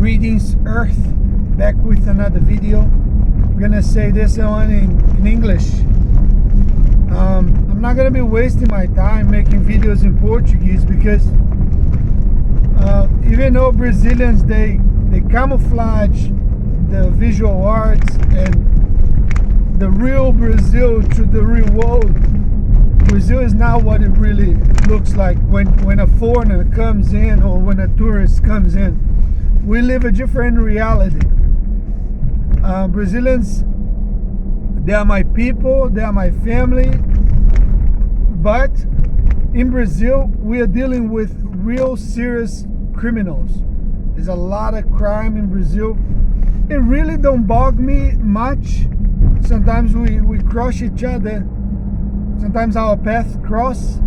Greetings Earth, back with another video. I'm gonna say this one in English. I'm not gonna be wasting my time making videos in Portuguese because even though Brazilians they camouflage the visual arts and the real Brazil to the real world, Brazil is not what it really looks like when a foreigner comes in or when a tourist comes in. We live a different reality. Brazilians, they are my people, they are my family, but in Brazil we are dealing with real serious criminals. There's a lot of crime in Brazil. It really don't bug me much. Sometimes we cross each other. Sometimes our paths cross.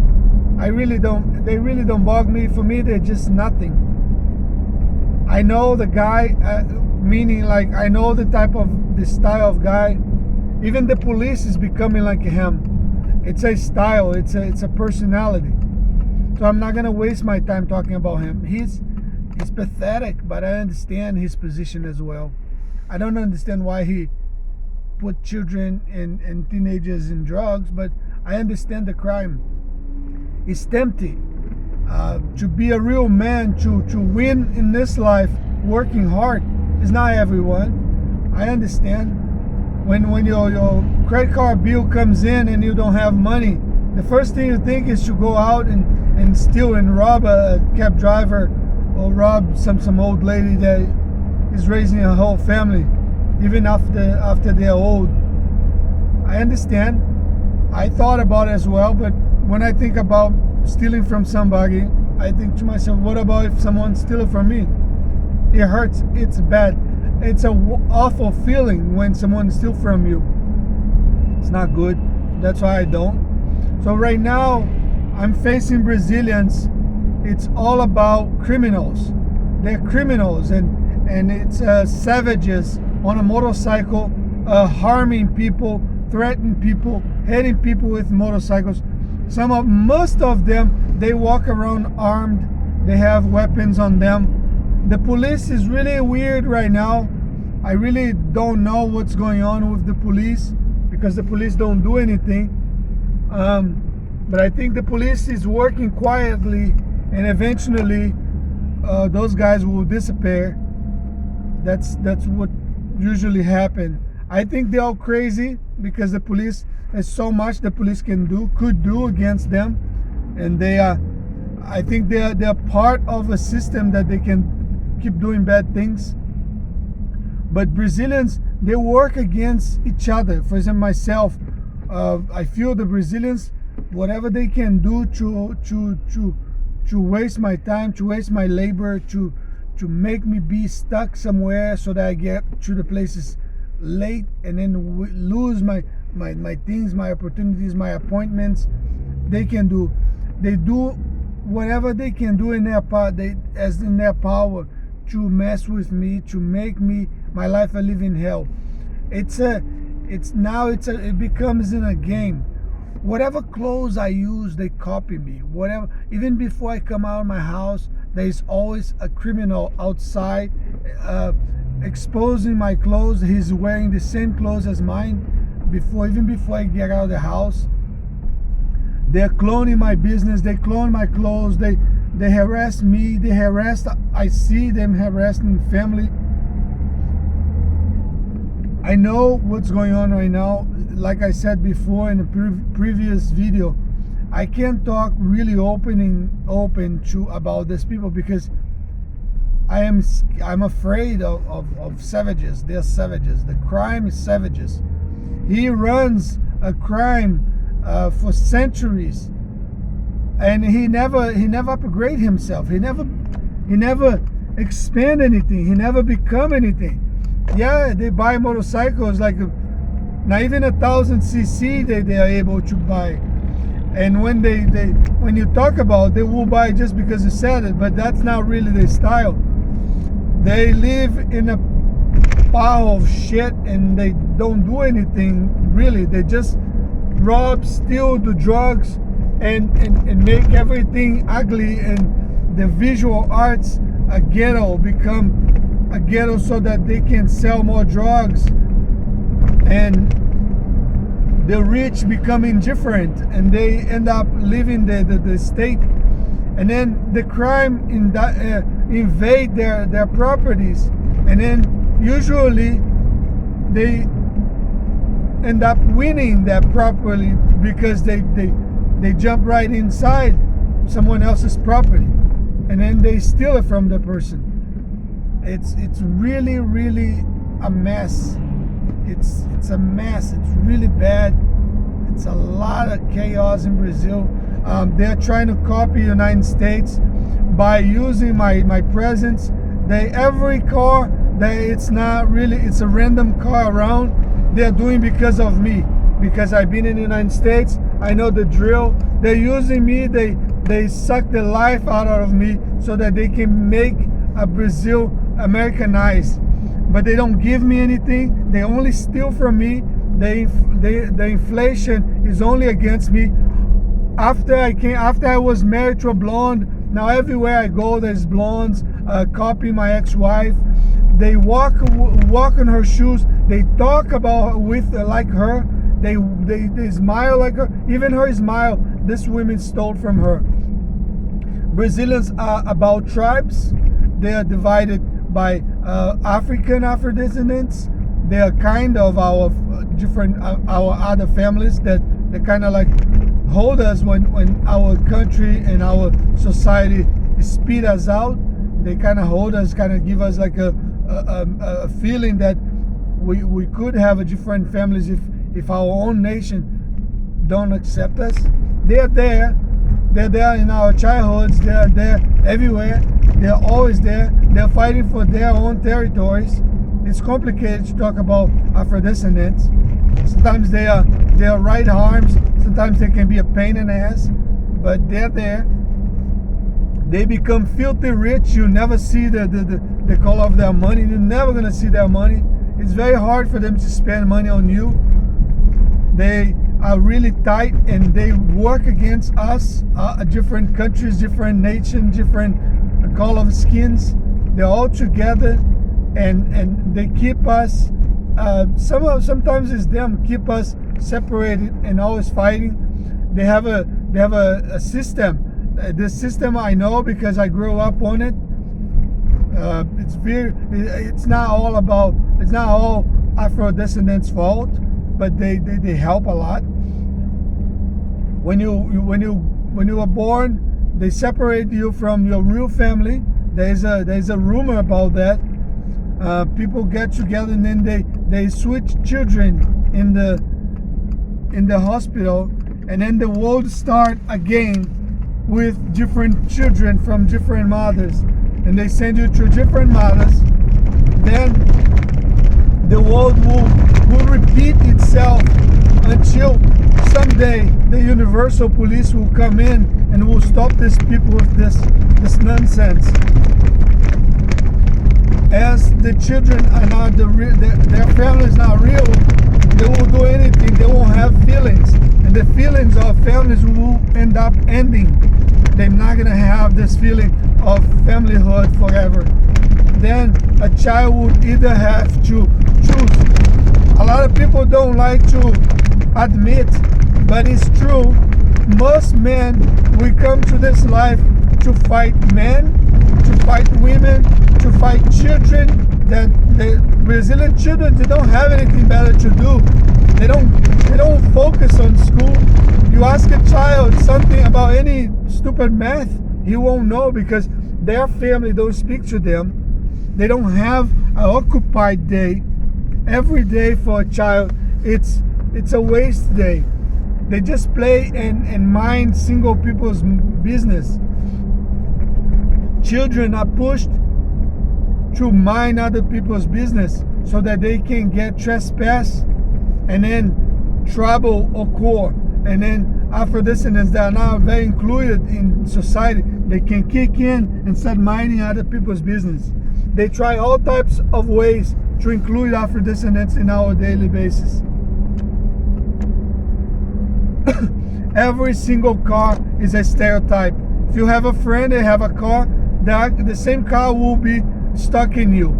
They really don't bug me. For me, they're just nothing. I know the guy, meaning like I know the style of guy. Even the police is becoming like him. It's a style, it's a personality. So I'm not gonna waste my time talking about him. He's pathetic, but I understand his position as well. I don't understand why he put children and teenagers in drugs, but I understand the crime. It's tempting to be a real man, to win in this life, working hard. It's not everyone. I understand. When your credit card bill comes in and you don't have money, the first thing you think is to go out and steal and rob a cab driver or rob some old lady that is raising a whole family, even after they're old. I understand. I thought about it as well, but when I think about stealing from somebody, I think to myself, what about if someone steals from me? It hurts. It's bad. It's an awful feeling when someone steals from you. It's not good. That's why I don't. So right now, I'm facing Brazilians. It's all about criminals. They're criminals, and it's savages on a motorcycle, harming people, threatening people, hitting people with motorcycles. Most of them, they walk around armed. They have weapons on them. The police is really weird right now. I really don't know what's going on with the police because the police don't do anything. But I think the police is working quietly, and eventually those guys will disappear. That's what usually happens. I think they're all crazy because the police, there's so much the police could do against them, and I think they're part of a system that they can keep doing bad things. But Brazilians, they work against each other. For example, myself, I feel the Brazilians, whatever they can do to waste my time, to waste my labor, to make me be stuck somewhere so that I get to the places late and then lose my things, my opportunities, my appointments. They do whatever they can do in their part, in their power, to mess with me, to make my life a living hell. It becomes in a game. Whatever clothes I use, they copy me. Whatever, even before I come out of my house, there is always a criminal outside exposing my clothes. He's wearing the same clothes as mine even before I get out of the house. They're cloning my business. They clone my clothes. They harass me. I see them harassing family. I know what's going on right now. Like I said before in the previous video, I can't talk really open about these people because I'm afraid of savages. They're savages. The crime is savages. He runs a crime for centuries, and he never upgrade himself. He never expand anything. He never become anything. Yeah, they buy motorcycles like not even 1,000cc they are able to buy. And when you talk about, they will buy just because you said it, but that's not really their style. They live in a pile of shit and they don't do anything really. They just rob, steal, do drugs, and make everything ugly, and the visual arts, a ghetto, become a ghetto so that they can sell more drugs, and the rich become indifferent and they end up leaving the state, and then the crime invade their properties, and then usually they end up winning that property because they jump right inside someone else's property, and then they steal it from the person. It's really, really a mess. It's a mess. It's really bad. It's a lot of chaos in Brazil. They're trying to copy the United States by using my presence. Every car that it's a random car around, they're doing because of me, because I've been in the United States. I know the drill. They're using me. They suck the life out of me so that they can make Brazil Americanized. But they don't give me anything. They only steal from me. The inflation is only against me. After I was married to a blonde, now everywhere I go there's blondes copy my ex-wife. They walk in her shoes. They talk about like her. They smile like her. Even her smile, this woman stole from her. Brazilians are about tribes. They are divided by African Afro-descendants. They are kind of our other families that they kind of like hold us when our country and our society speed us out. They kind of hold us, kind of give us like a feeling that we could have a different families if our own nation don't accept us. They're there in our childhoods. They're there everywhere. They're always there. They're fighting for their own territories. It's complicated to talk about Afro-descendants. Sometimes they are right arms. Sometimes they can be a pain in the ass. But they're there. They become filthy rich. You never see the color of their money. You're never going to see their money. It's very hard for them to spend money on you. They are really tight and they work against us, different countries, different nations, different color of skins. They're all together and they keep us, sometimes it's them, keep us separated and always fighting. They have a system. This system I know because I grew up on it. It's not all Afro-descendants' fault, but they help a lot. When you were born, they separate you from your real family. There's a rumor about that. People get together and then they switch children in the hospital, and then the world start again with different children from different mothers, and they send you to different mothers. Then the world will repeat itself until someday the universal police will come in and will stop these people with this nonsense. As the children are not their family is not real, they will do anything. They won't have feelings, and the feelings of families will end up ending. They're not gonna have this feeling of familyhood forever. Then a child would either have to choose. A lot of people don't like to admit, but it's true. Most men, we come to this life to fight men, to fight women, to fight children. That the Brazilian children, they don't have anything better to do. They don't focus on school. You ask a child something about any stupid math, he won't know because their family don't speak to them. They don't have an occupied day. Every day for a child, it's a waste day. They just play and mind single people's business. Children are pushed to mind other people's business so that they can get trespass and then trouble occur. And then Afro-descendants that are now very included in society, they can kick in and start minding other people's business. They try all types of ways to include Afro-descendants in our daily basis. Every single car is a stereotype. If you have a friend, they have a car, the same car will be stuck in you.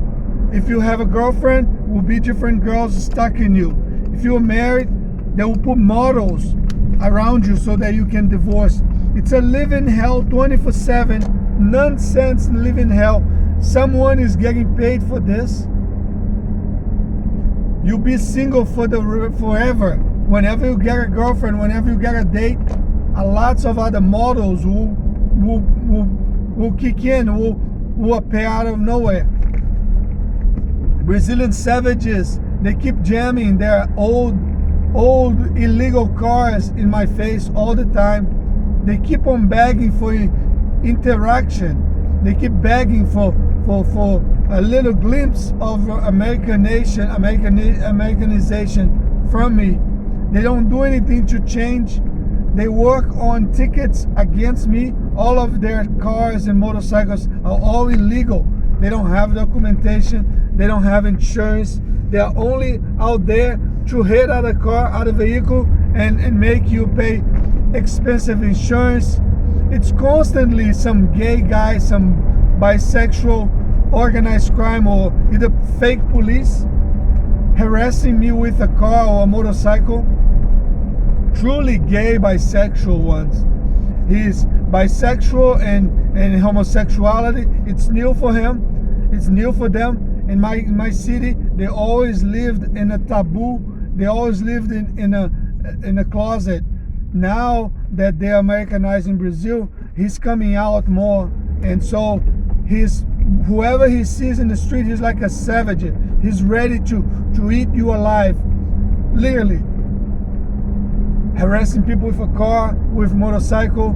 If you have a girlfriend, will be different girls stalking you. If you're married, they will put models around you so that you can divorce. It's a living hell 24/7, nonsense living hell. Someone is getting paid for this. You'll be single for forever. Whenever you get a girlfriend, whenever you get a date, lots of other models will kick in, will appear out of nowhere. Brazilian savages, they keep jamming their old illegal cars in my face all the time. They keep on begging for interaction. They keep begging for a little glimpse of Americanization from me. They don't do anything to change. They work on tickets against me. All of their cars and motorcycles are all illegal. They don't have documentation. They don't have insurance. They are only out there to hit out a car, out of a vehicle, and make you pay expensive insurance. It's constantly some gay guy, some bisexual, organized crime, or either fake police harassing me with a car or a motorcycle. Truly gay bisexual ones. He's bisexual and homosexuality. It's new for him. It's new for them. In my city, they always lived in a taboo. They always lived in a closet. Now that they're Americanized in Brazil, he's coming out more, and so whoever he sees in the street, he's like a savage. He's ready to eat you alive, literally. Harassing people with a car, with motorcycle.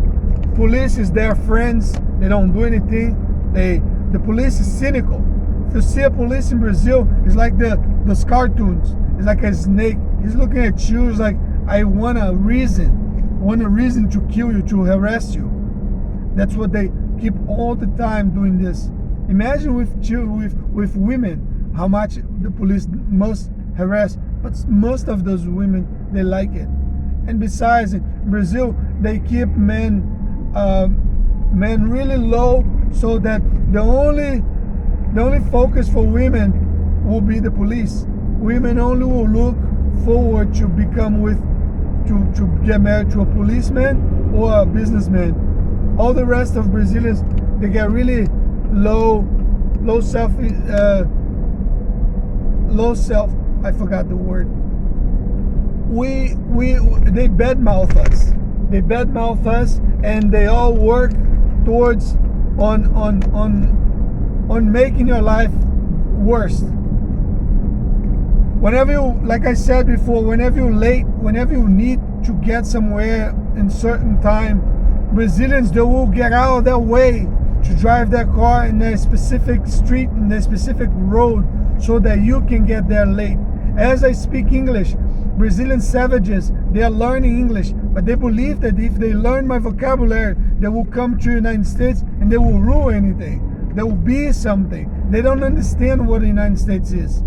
Police is their friends. They don't do anything. The police is cynical. If you see a police in Brazil, it's like those cartoons. It's like a snake. He's looking at you. It's like, I want a reason to kill you, to harass you. That's what they keep all the time doing this. Imagine with women, how much the police must harass. But most of those women, they like it. And besides, in Brazil, they keep men really low, so that the only focus for women will be the police. Women only will look forward to to get married to a policeman or a businessman. All the rest of Brazilians, they get really low self. I forgot the word. They badmouth us. They badmouth us, and they all work towards on making your life worse. Whenever you, like I said before, whenever you're late, whenever you need to get somewhere in certain time, Brazilians, they will get out of their way to drive their car in a specific street, in a specific road, so that you can get there late. As I speak English, Brazilian savages, they are learning English, but they believe that if they learn my vocabulary, they will come to the United States and they will rule anything. They will be something. They don't understand what the United States is.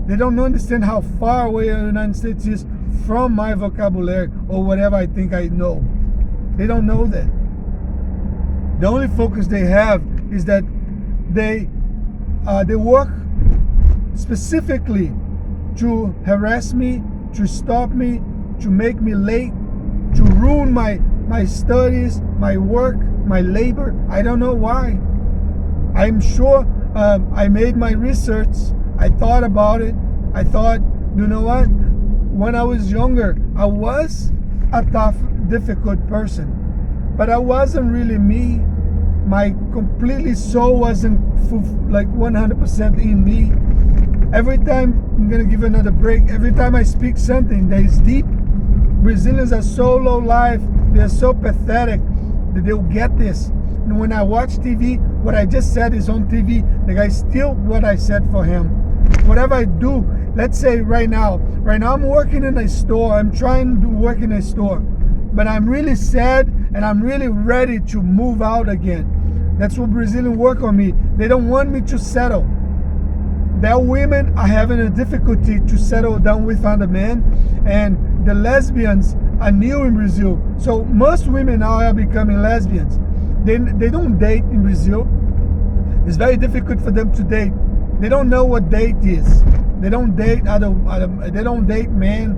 They don't understand how far away the United States is from my vocabulary or whatever I think I know. They don't know that. The only focus they have is that they work specifically to harass me, to stop me, to make me late, to ruin my studies, my work, my labor. I don't know why. I'm sure I made my research. I thought about it. I thought, you know what? When I was younger, I was a tough, difficult person. But I wasn't really me. My completely soul wasn't like 100% in me. Every time, I'm going to give another break, every time I speak something that is deep, Brazilians are so low life, they're so pathetic that they'll get this. And when I watch TV, what I just said is on TV. The guy steal what I said for him. Whatever I do, let's say right now I'm working in a store, I'm trying to work in a store, but I'm really sad and I'm really ready to move out again. That's what Brazilians work on me. They don't want me to settle. Their women are having a difficulty to settle down with other men, and the lesbians are new in Brazil. So most women now are becoming lesbians. They don't date in Brazil. It's very difficult for them to date. They don't know what date is. They don't date they don't date men.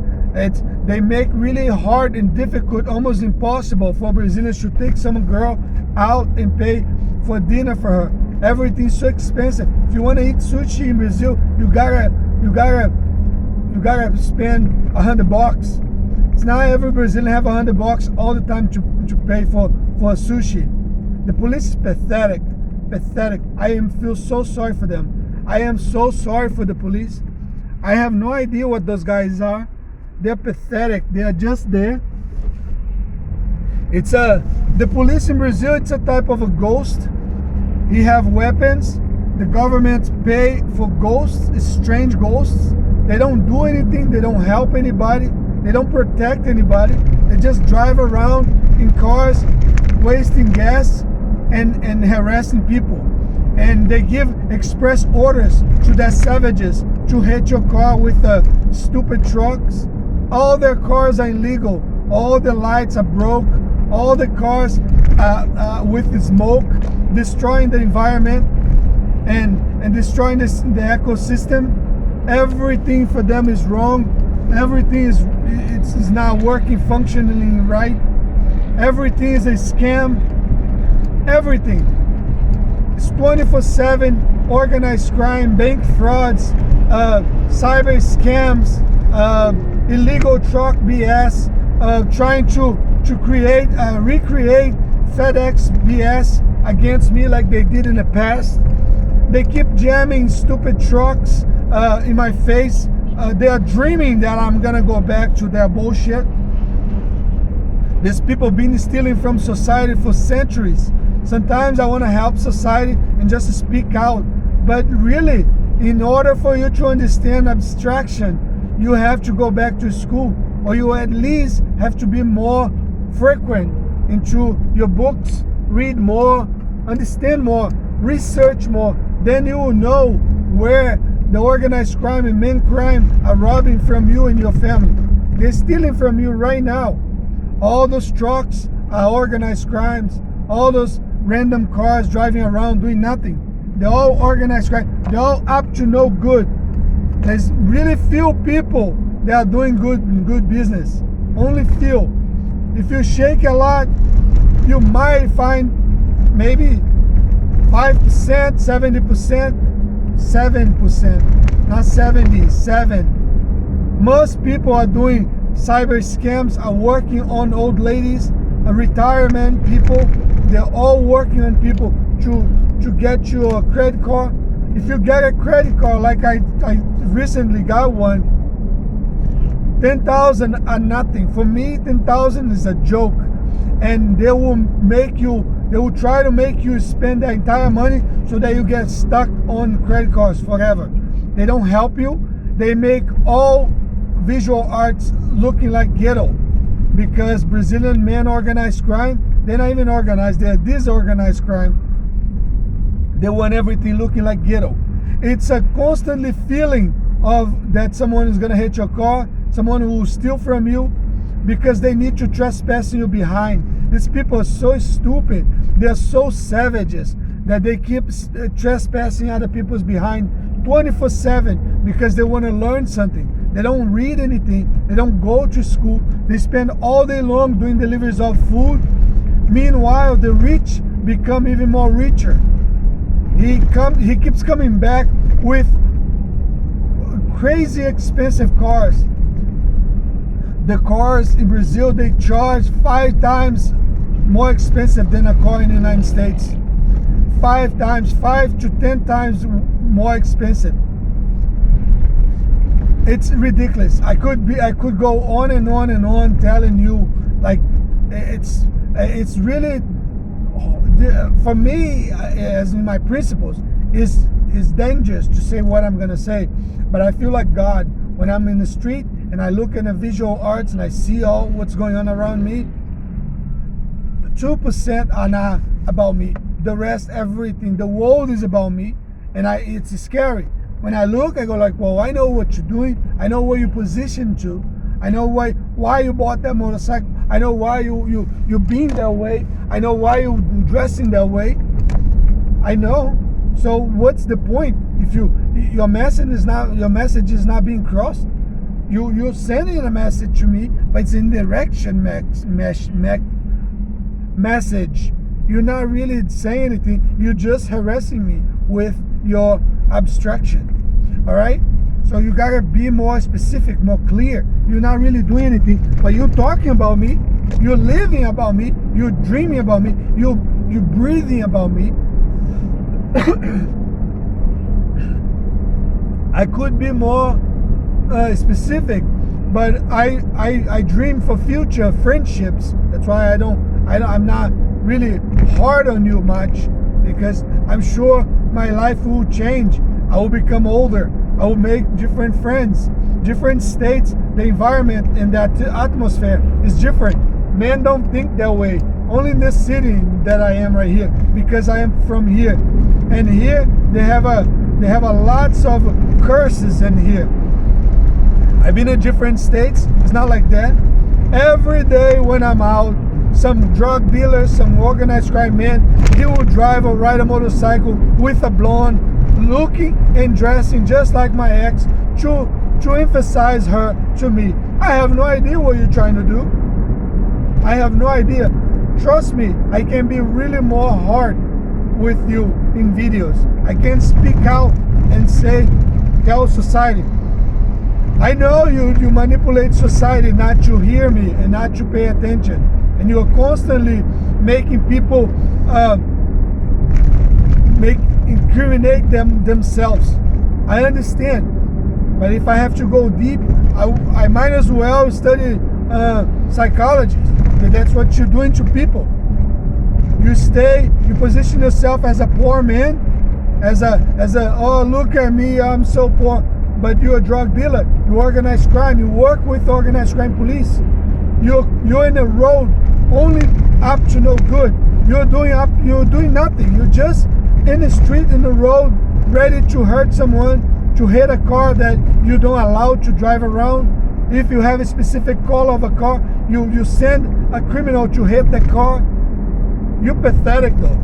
They make really hard and difficult, almost impossible for Brazilians to take some girl out and pay for dinner for her. Everything's so expensive. If you want to eat sushi in Brazil, you gotta spend $100. It's not every Brazilian have $100 all the time to pay for sushi. The police is pathetic. I feel so sorry for them. I am so sorry for the police. I have no idea what those guys are. They're pathetic. They are just there. The police in Brazil, it's a type of a ghost. He have weapons. The government pay for ghosts, strange ghosts. They don't do anything. They don't help anybody. They don't protect anybody. They just drive around in cars, wasting gas and harassing people. And they give express orders to their savages to hit your car with stupid trucks. All their cars are illegal. All the lights are broke. All the cars with the smoke, destroying the environment and destroying the ecosystem. Everything for them is wrong. Everything is not working functionally right. Everything is a scam. Everything. It's 24/7 organized crime, bank frauds, cyber scams, illegal truck BS, trying to recreate FedEx BS against me like they did in the past. They keep jamming stupid trucks in my face. They are dreaming that I'm gonna go back to their bullshit. These people been stealing from society for centuries. Sometimes I want to help society and just speak out. But really, in order for you to understand abstraction, you have to go back to school, or you at least have to be more frequent into your books, read more, understand more, research more. Then you will know where the organized crime and main crime are robbing from you and your family. They're stealing from you right now. All those trucks are organized crimes. All those random cars driving around doing nothing. They're all organized crime. They're all up to no good. There's really few people that are doing good business. Only few. If you shake a lot, you might find maybe 5%, 70%, 7%, not 77. Most people are doing cyber scams, are working on old ladies, retirement people. They're all working on people to get you a credit card. If you get a credit card, like I recently got one, 10,000 are nothing. For me, 10,000 is a joke. And they will try to make you spend the entire money so that you get stuck on credit cards forever. They don't help you. They make all visual arts looking like ghetto, because Brazilian men organized crime, they're not even organized, they're disorganized crime. They want everything looking like ghetto. It's a constantly feeling of that someone is gonna hit your car, someone who will steal from you, because they need to trespass you behind. These people are so stupid. They're so savages that they keep trespassing other people's behind 24/7 because they want to learn something. They don't read anything. They don't go to school. They spend all day long doing deliveries of food. Meanwhile, the rich become even more richer. He keeps coming back with crazy expensive cars. The cars in Brazil, they charge 5 times more expensive than a car in the United States. 5 to 10 times more expensive. It's ridiculous. I could go on and on and on telling you, like, it's really, for me, as in my principles, is dangerous to say what I'm gonna say. But I feel like God when I'm in the street and I look at the visual arts and I see all what's going on around me. 2% are not about me. The rest, everything, the world is about me, and it's scary. When I look, I go like, well, I know what you're doing. I know where you're positioned to. I know why you bought that motorcycle. I know why you're being that way. I know why you're dressing that way. I know. So what's the point if your message is not being crossed? You're sending a message to me, but it's in direction message. You're not really saying anything. You're just harassing me with your abstraction. All right? So you gotta be more specific, more clear. You're not really doing anything, but you're talking about me. You're living about me. You're dreaming about me. You're breathing about me. I could be more specific, but I dream for future friendships. That's why I'm not really hard on you much, because I'm sure my life will change. I will become older. I will make different friends, different states. The environment and that atmosphere is different. Men don't think that way. Only in this city that I am right here, because I am from here, and here they have a lots of curses in here. I've been in different states. It's not like that. Every day when I'm out, some drug dealer, some organized crime man, he will drive or ride a motorcycle with a blonde, looking and dressing just like my ex, to emphasize her to me. I have no idea what you're trying to do. I have no idea. Trust me, I can be really more hard with you in videos. I can speak out and tell society. I know you manipulate society not to hear me and not to pay attention. And you're constantly making people incriminate themselves. I understand. But if I have to go deep, I might as well study psychology. That's what you're doing to people. You position yourself as a poor man, as a oh, look at me, I'm so poor. But you're a drug dealer. You organize crime. You work with organized crime police. You're in the road only up to no good. You're doing nothing. You're just in the street, in the road, ready to hurt someone, to hit a car that you don't allow to drive around. If you have a specific call of a car, you send a criminal to hit the car. You're pathetic though.